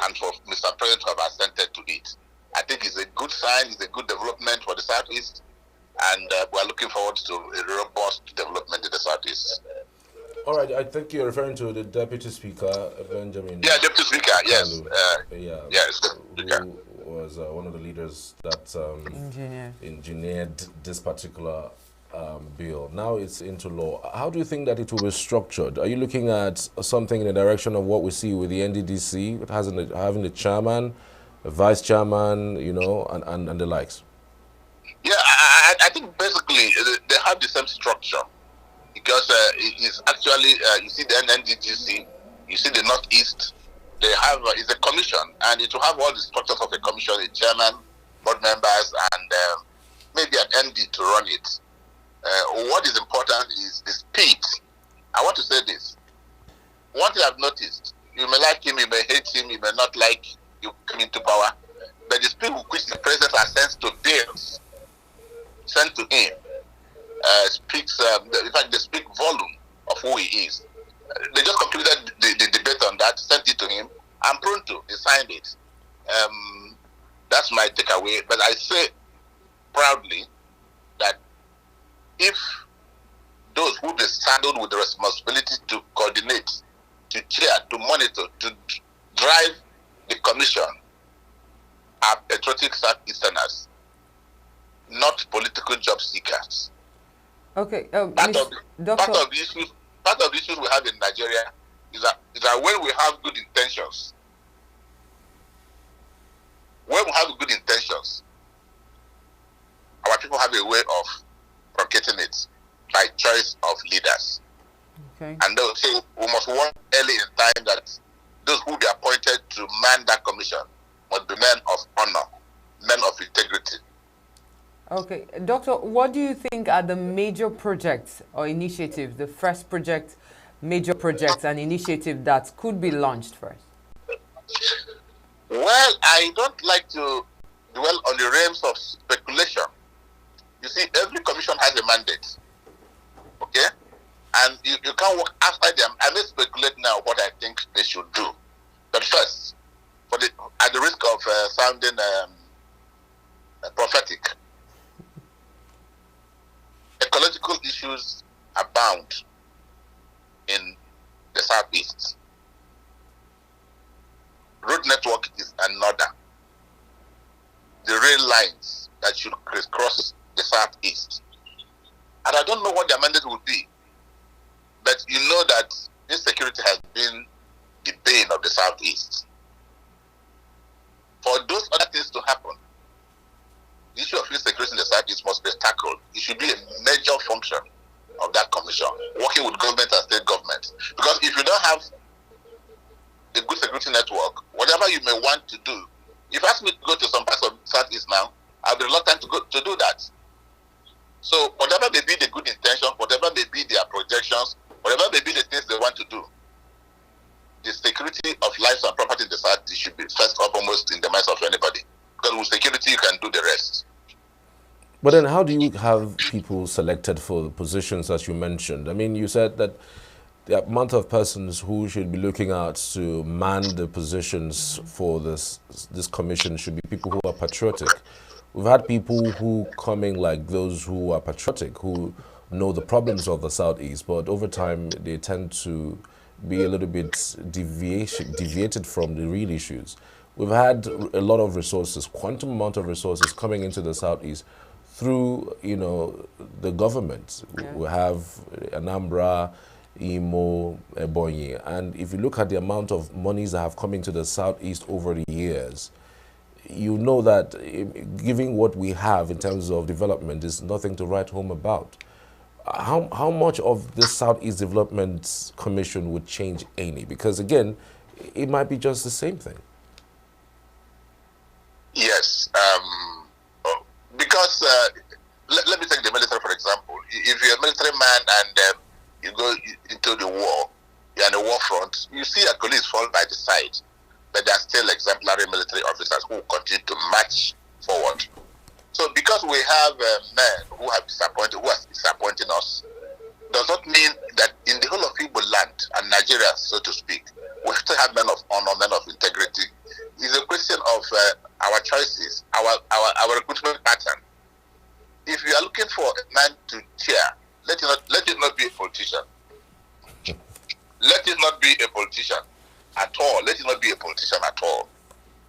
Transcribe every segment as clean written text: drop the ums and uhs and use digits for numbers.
and for Mr. President to have assented to it. I think it's a good sign, it's a good development for the Southeast, and we're looking forward to a robust development in the Southeast. All right, I think you're referring to the Deputy Speaker, Benjamin Yeah, Deputy Speaker, yes. Kalu. Yeah, Yes, Speaker. who was one of the leaders that Engineer. engineered this particular bill. Now it's into law. How do you think that it will be structured? Are you looking at something in the direction of what we see with the NDDC, having the chairman, a vice chairman, and the likes? Yeah, I think basically they have the same structure, because it's actually, you see the NNDGC, you see the Northeast, they have, it's a commission, and it will have all the structures of a commission, a chairman, board members, and maybe an MD to run it. What is important is the speed. I want to say this. One thing I've noticed, you may like him, you may hate him, you may not like you come into power, but the speed with which the president has sent to bills sent to him speaks, in fact, they speak volume of who he is. They just concluded the debate on that, sent it to him, and pronto, he signed it. That's my takeaway. But I say proudly that if those who be saddled with the responsibility to coordinate, to chair, to monitor, to drive the commission are patriotic Southeasterners, not political job seekers. Okay, Part of the issues we have in Nigeria is that when we have good intentions, our people have a way of truncating it by choice of leaders. Okay. And they'll say we must warn early in time that those who be appointed to man that commission must be men of honor, men of integrity. Okay, Doctor, what do you think are the major projects or initiatives, the first project, major projects and initiative that could be launched first? Well, I don't like to dwell on the realms of speculation. You see, every commission has a mandate, okay? And you can't work after them. I may speculate now what I think they should do. But first, at the risk of sounding prophetic, ecological issues abound in the Southeast. Road network is another. The rail lines that should crisscross the Southeast. And I don't know what their mandate will be. But you know that insecurity has been the bane of the Southeast. For those other things to happen, the issue of insecurity in the Southeast must be tackled. It should be a major function of that commission, working with government and state government. Because if you don't have a good security network, whatever you may want to do, if you ask me to go to some parts of Southeast now, I'll be reluctant to do that. So whatever may be the good intention, whatever may be their projections, whatever may be the things they want to do, the security of lives and property in the Southeast should be first and foremost in the minds of anybody. Because with security, you can do the rest. But then how do you have people selected for the positions as you mentioned? I mean, you said that the amount of persons who should be looking out to man the positions for this commission should be people who are patriotic. We've had people who coming like those who are patriotic, who know the problems of the Southeast, but over time they tend to be a little bit deviated from the real issues. We've had a lot of resources, quantum amount of resources coming into the Southeast through, the government. Yeah. We have Anambra, Imo, Ebonyi, and if you look at the amount of monies that have come into the Southeast over the years, you know that giving what we have in terms of development is nothing to write home about. How much of this Southeast Development Commission would change any? Because again, it might be just the same thing. Yes, because let me take the military for example. If you're a military man and you go into the war, you're on the war front, you see your colleagues fall by the side, but there are still exemplary military officers who continue to march forward. So because we have men who are disappointing us, does not mean that in the whole of Igbo land and Nigeria, so to speak, we still have men of honor, men of integrity, at all. Let it not be a politician at all.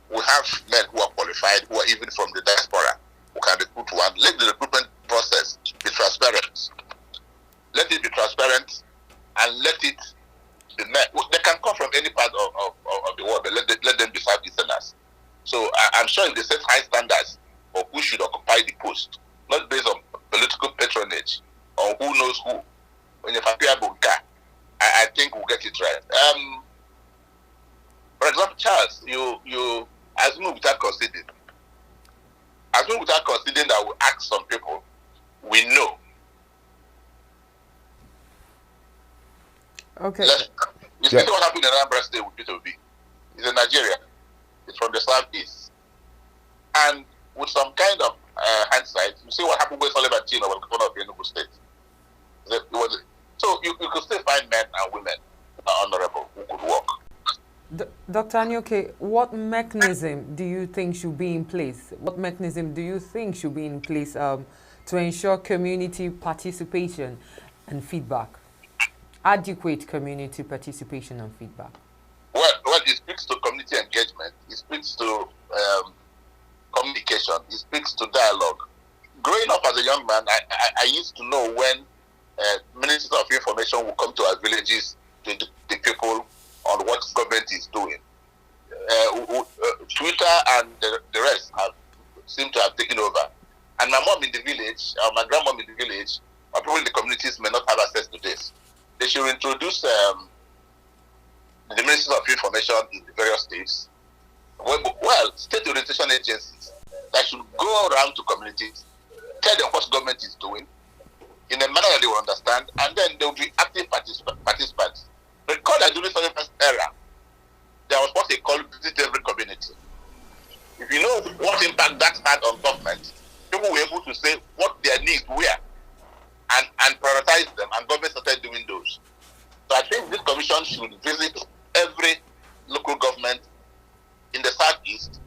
We have men who are qualified, who are even from the diaspora, who can recruit one. Let the recruitment process be transparent. Let it be transparent, and let it be met. They can come from any part of the world, but let them be Southeasterners. So I'm sure if they set high standards of who should occupy the post, not based on political patronage or who knows who, when you appear bunka, I think we'll get it right. For example, Charles, you assume without considering. Assume without considering that we ask some people we know. Okay. You see what happened in Anambra State with Peter Obi? He's in Nigeria. It's from the southeast. And with some kind of hindsight, you see what happened with Sullivan Chino when governor of Enugu State. So you could still find men and women honorable who could work. Dr. Anyoke, what mechanism do you think should be in place? What mechanism do you think should be in place to ensure community participation and feedback? Adequate community participation and feedback? Well, it speaks to community engagement. It speaks to communication. It speaks to dialogue. Growing up as a young man, I used to know when ministers of information would come to our villages to the people on what government is doing. Twitter and the rest seem to have taken over. And my mom in the village, or my grandmom in the village, or people in the communities may not have access to this. They should introduce the ministers of information in the various states. Well, state orientation agencies that should go around to communities, tell them what government is doing in a manner that they will understand, and then they will be active participants. Recall that during the first era, there was what they call visit every community. If you know what impact that had on government, people were able to say what their needs were and prioritize them, and government started doing those. So I think this commission should visit every local government in the southeast,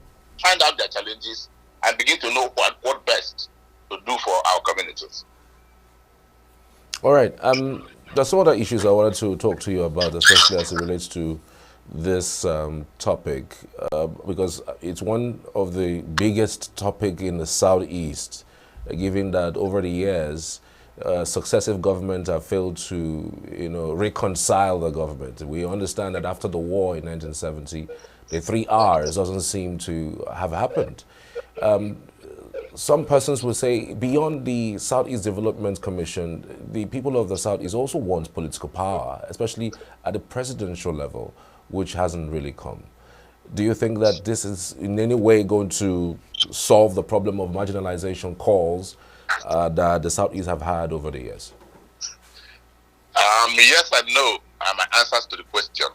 find out their challenges, and begin to know what best to do for our communities. All right. There's some other issues I wanted to talk to you about, especially as it relates to this topic, because it's one of the biggest topic in the Southeast, given that over the years, successive governments have failed to, reconcile the government. We understand that after the war in 1970, the 3 R's doesn't seem to have happened. Some persons will say beyond the Southeast Development Commission, the people of the Southeast also want political power, especially at the presidential level, which hasn't really come. Do you think that this is in any way going to solve the problem of marginalization calls that the Southeast have had over the years? Yes and no are my answers to the question.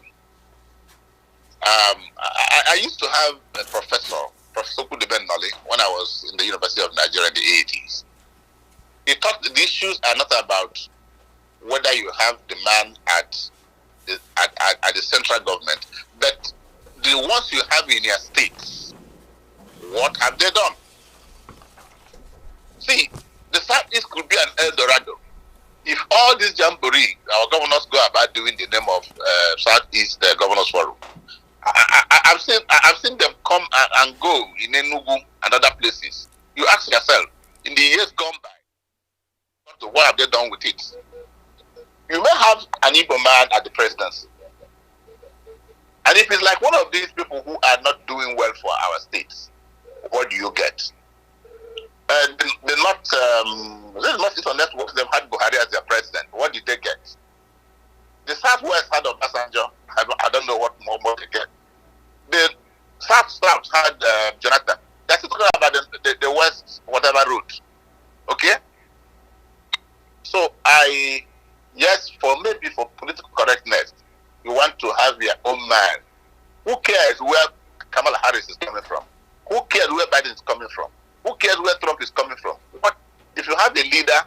I used to have a Professor Kudeben Noli, when I was in the University of Nigeria in the 80s. He thought the issues are not about whether you have the man at the central government, but the ones you have in your states, what have they done? See, the Southeast could be an El Dorado. If all this jamboree our governors go about doing the name of Southeast Governors Forum, I've seen them come and go in Enugu and other places. You ask yourself, in the years gone by, what have they done with it? You may have an Igbo man at the presidency. And if it's like one of these people who are not doing well for our states, what do you get? The North on networks, they've had Buhari as their president. What did they get? The Southwest had Obasanjo. I don't know what more they get. The South had Jonathan. They're still talking about the West, whatever route. Okay? So yes, for political correctness, you want to have your own man. Who cares where Kamala Harris is coming from? Who cares where Biden is coming from? Who cares where Trump is coming from? But if you have a leader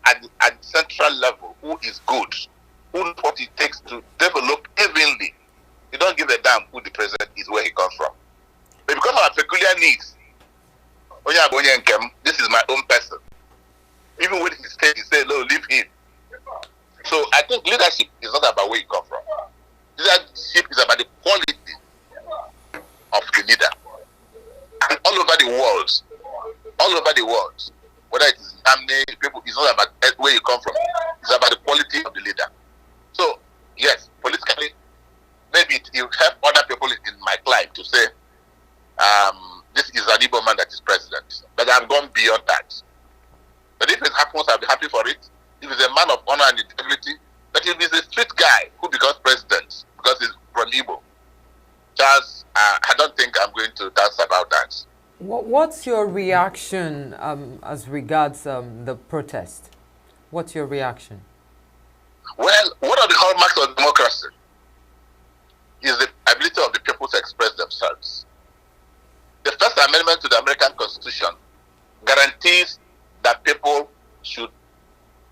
at central level who is good, who knows what it takes to develop evenly, you don't give a damn who the president is, where he comes from. But because of our peculiar needs, this is my own person. Even when he says, no, leave him. So I think leadership is not about where you come from. Leadership is about the Charles, I don't think I'm going to dance about that. What's your reaction as regards the protest? What's your reaction? Well, one of the hallmarks of democracy is the ability of the people to express themselves. The First Amendment to the American Constitution guarantees that people should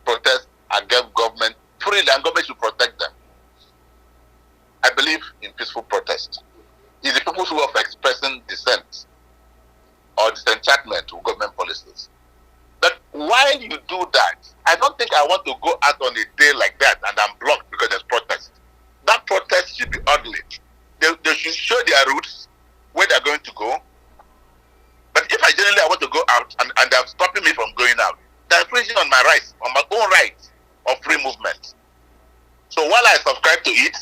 protest against government freely, and government should protect them. I believe in peaceful protest. It's the people's way of expressing dissent or disenchantment with government policies. But while you do that, I don't think I want to go out on a day like that and I'm blocked because there's protest. That protest should be orderly. They should show their routes, where they're going to go. But if I want to go out and they're stopping me from going out, they're infringing on my rights, on my own rights of free movement. So while I subscribe to it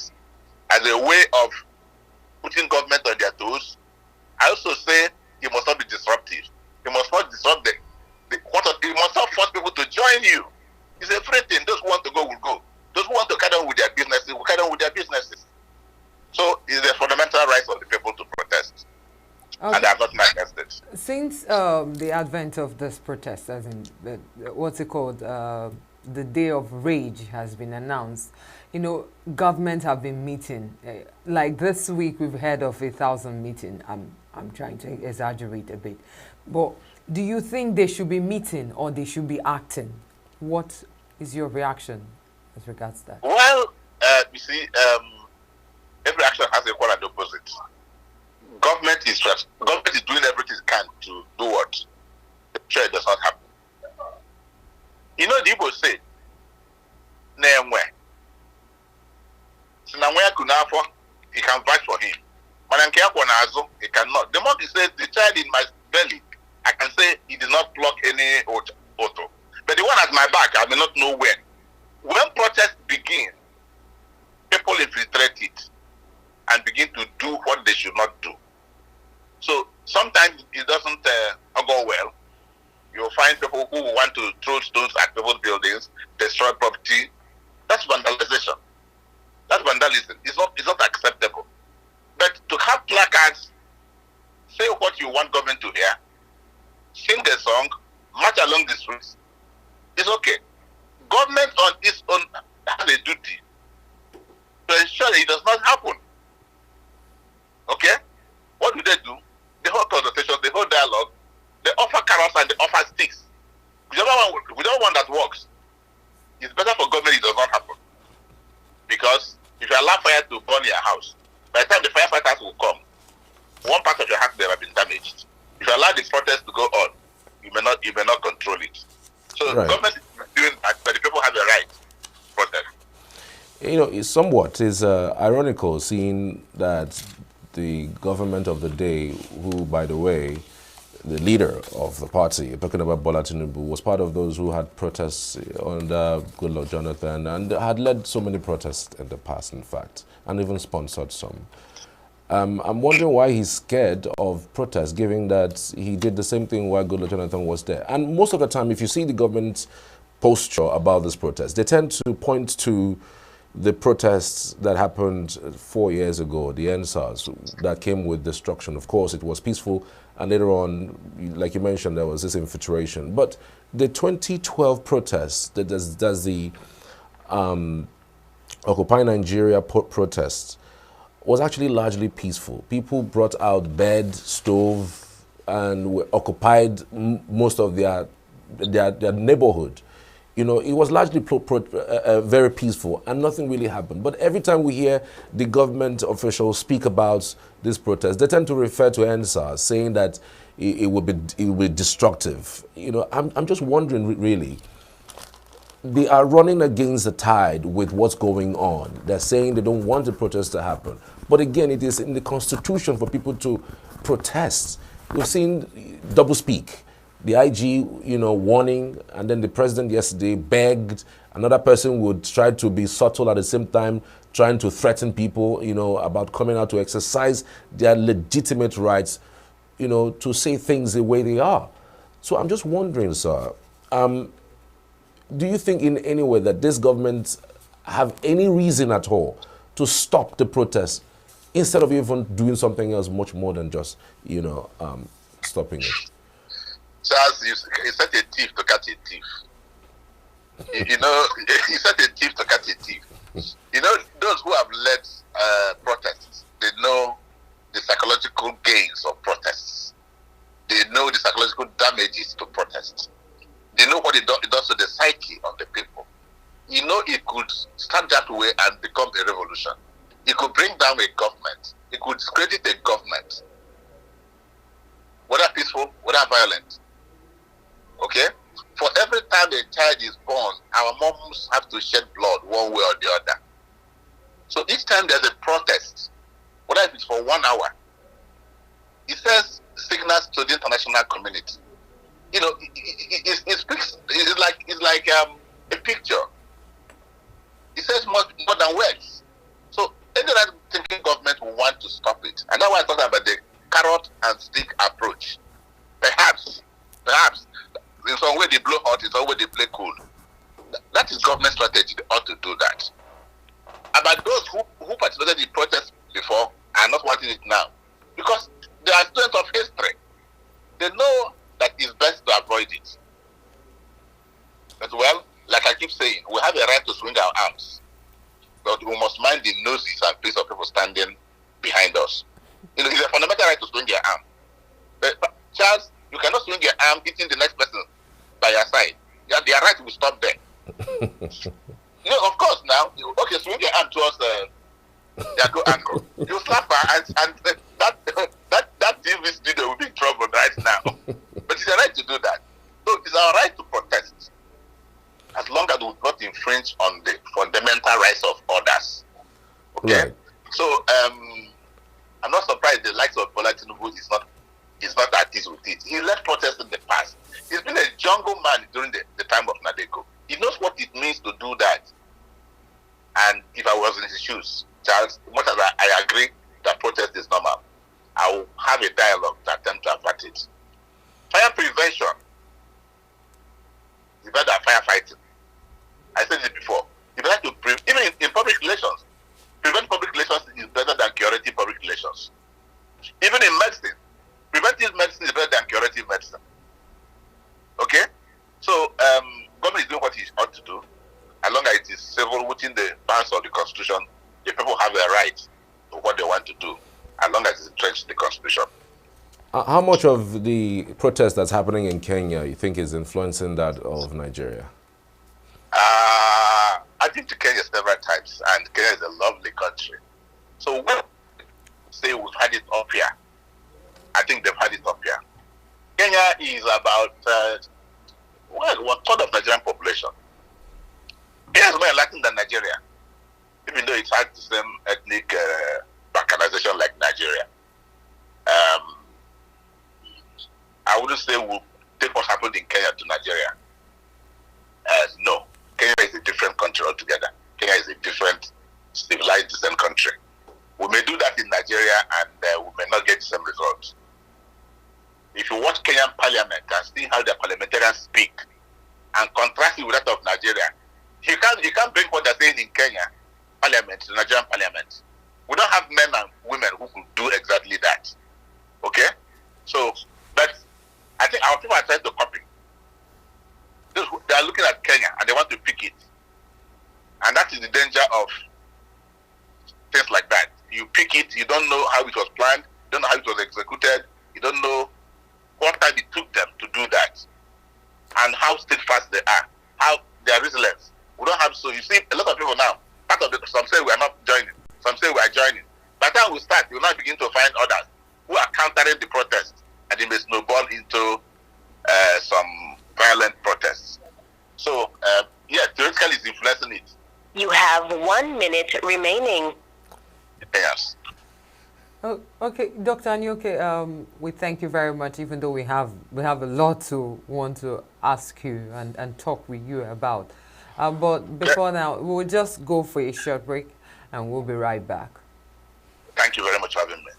as a way of putting government on their toes, I also say you must not be disruptive. You must not disrupt you must not force people to join you. It's a free thing. Those who want to go will go. Those who want to carry on with their businesses will carry on with their businesses. So it's the fundamental rights of the people to protest. Okay. And they have not manifested. Since the advent of this protest, as in what's it called, the Day of Rage has been announced, you know, government have been meeting. Like this week, we've heard of 1,000 meeting. I'm trying to exaggerate a bit, but do you think they should be meeting or they should be acting? What is your reaction as regards to that? Well, you see, every action has equal and opposite. Government is doing everything it can to do what? Sure, it does not happen. You know, the Igbo say, "Nemwe." Sinamwe kunafo, he can fight for him. Manankia kwanazo, he cannot. The moment he says the child in my belly, I can say he did not block any auto. But the one at my back, I may not know when. When protests begin, people infiltrate it and begin to do what they should not do. So sometimes it doesn't go well. You'll find people who want to throw stones at people's buildings, destroy property. That's vandalization. That's vandalism. It's not acceptable. But to have placards, say what you want government to hear, sing a song, march along the streets, it's okay. Government on its own has a duty to ensure that it does not happen. Okay? What do? They hold consultations, they hold dialogue, they offer carrots and they offer sticks. Whichever one that works, it's better for government it does not happen. Because if you allow fire to burn your house, by the time the firefighters will come, one part of your house may have been damaged. If you allow the protest to go on, you may not control it. So right. Government is doing that, but the people have the right to protest. You know, it's somewhat ironical seeing that the government of the day, who, by the way, the leader of the party, talking about Bola Tinubu, was part of those who had protests under Goodluck Jonathan and had led so many protests in the past, in fact, and even sponsored some. I'm wondering why he's scared of protests, given that he did the same thing while Goodluck Jonathan was there. And most of the time, if you see the government's posture about this protest, they tend to point to the protests that happened 4 years ago, the NSAS, that came with destruction. Of course, it was peaceful, and later on, like you mentioned, there was this infiltration. But the 2012 protests, that's the Occupy Nigeria protest, was actually largely peaceful. People brought out bed, stove, and occupied most of their neighborhood. You know, it was largely very peaceful and nothing really happened. But every time we hear the government officials speak about this protest, they tend to refer to NSAS, saying that it will be destructive. You know, I'm just wondering, really, they are running against the tide with what's going on. They're saying they don't want the protest to happen. But again, it is in the Constitution for people to protest. We've seen doublespeak. The IG, you know, warning, and then the president yesterday begged. Another person would try to be subtle at the same time, trying to threaten people, you know, about coming out to exercise their legitimate rights, you know, to say things the way they are. So I'm just wondering, sir, do you think in any way that this government have any reason at all to stop the protests instead of even doing something else much more than just, stopping it? Charles, you set a thief to catch a thief. You set a thief to catch a thief. Those who have led protests, they know the psychological gains of protests. They know the psychological damages to protests. They know what it does to the psyche of the people. It could start that way and become a revolution. It could bring down a government. It could discredit a government, whether peaceful, whether violent. Okay? For every time a child is born, our moms have to shed blood one way or the other. So each time there's a protest, whether it's for 1 hour, it says signals to the international community. It speaks. It's like a picture. It says more than words. So any right thinking government will want to stop it, and that's why I talk about the carrot and stick approach. Perhaps, in some way they blow hot, in some way they play cool. That is government strategy. They ought to do that. About those who participated in protests before are not wanting it now, because they are students of history. They know that it's best to avoid it. But well, like I keep saying, we have a right to swing our arms, but we must mind the noses and face of people standing behind us. It's a fundamental right to swing your arm. But Charles, you cannot swing your arm hitting the next person by your side. Their right will stop there. Of course now, okay, swing your arm towards their go ankle. You slap her and that TV studio will be in trouble right now. But it's a right to do that. So it's our right to protest, as long as we do not infringe on the fundamental rights of others. Okay? Right. So I'm not surprised the likes of Bola Tinubu is not at ease with it. He led protests in the past. He's been a jungle man during the time of Nadeko. He knows what it means to do that. And if I was in his shoes, Charles, much as I agree that protest is normal, I will have a dialogue to attempt to avert it. Fire prevention is better than firefighting. I said it before. If you like to even in public relations, prevent public relations is better than curative public relations. Even in medicine, preventive medicine is better than curative medicine. Okay? So, government is doing what it ought to do. As long as it is civil within the bounds of the Constitution, the people have a right to what they want to do, as long as it's entrenched in the Constitution. How much of the protest that's happening in Kenya you think is influencing that of Nigeria? I've been to Kenya several times, and Kenya is a lovely country. So when say we've had it up here, I think they've had it up here. Kenya is about 1/3 of Nigerian population. Kenya is more enlightened than Nigeria, even though it has the same ethnic balkanization like Nigeria. I wouldn't say we'll take what happened in Kenya to Nigeria. No. Kenya is a different country altogether. Kenya is a different, civilized, decent country. We may do that in Nigeria and we may not get the same results. If you watch Kenyan parliament and see how the parliamentarians speak and contrast it with that of Nigeria, you can't bring what they're saying in Kenya parliament to Nigerian parliament. We don't have men and women who could do exactly that. Okay? So, but I think our people are trying to copy. They are looking at Kenya and they want to pick it. And that is the danger of things like that. You pick it, you don't know how it was planned, you don't know how it was executed, you don't know what time it took them to do that, and how steadfast they are, how they are resilient. We don't have, so you see a lot of people now, some say we are not joining, some say we are joining. By the time we start, you will now begin to find others who are countering the protest, and it may snowball into some violent protests. So, theoretically it's influencing it. You have 1 minute remaining. Yes. Oh, okay, Dr. Anyoke, we thank you very much, even though we have a lot to want to ask you and talk with you about. But before now, we'll just go for a short break and we'll be right back. Thank you very much for having me.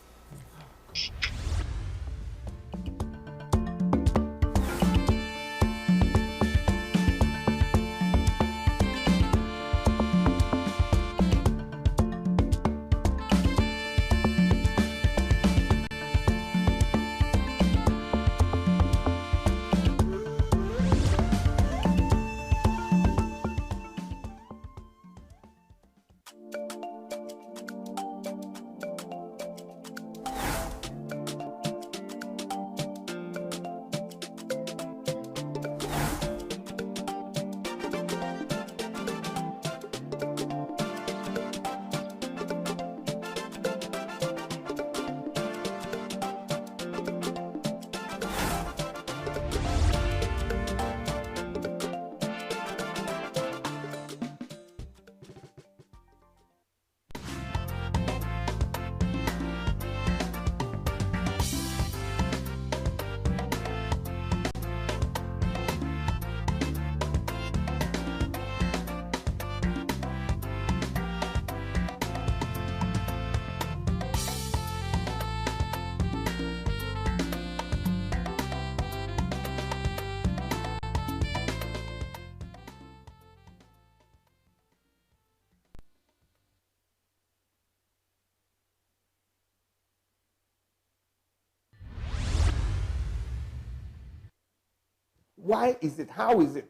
Why is it? How is it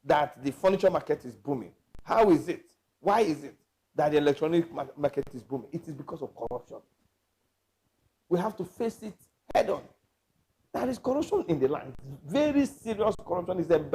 that the furniture market is booming? How is it? Why is it that the electronic market is booming? It is because of corruption. We have to face it head on. There is corruption in the land. Very serious corruption is embedded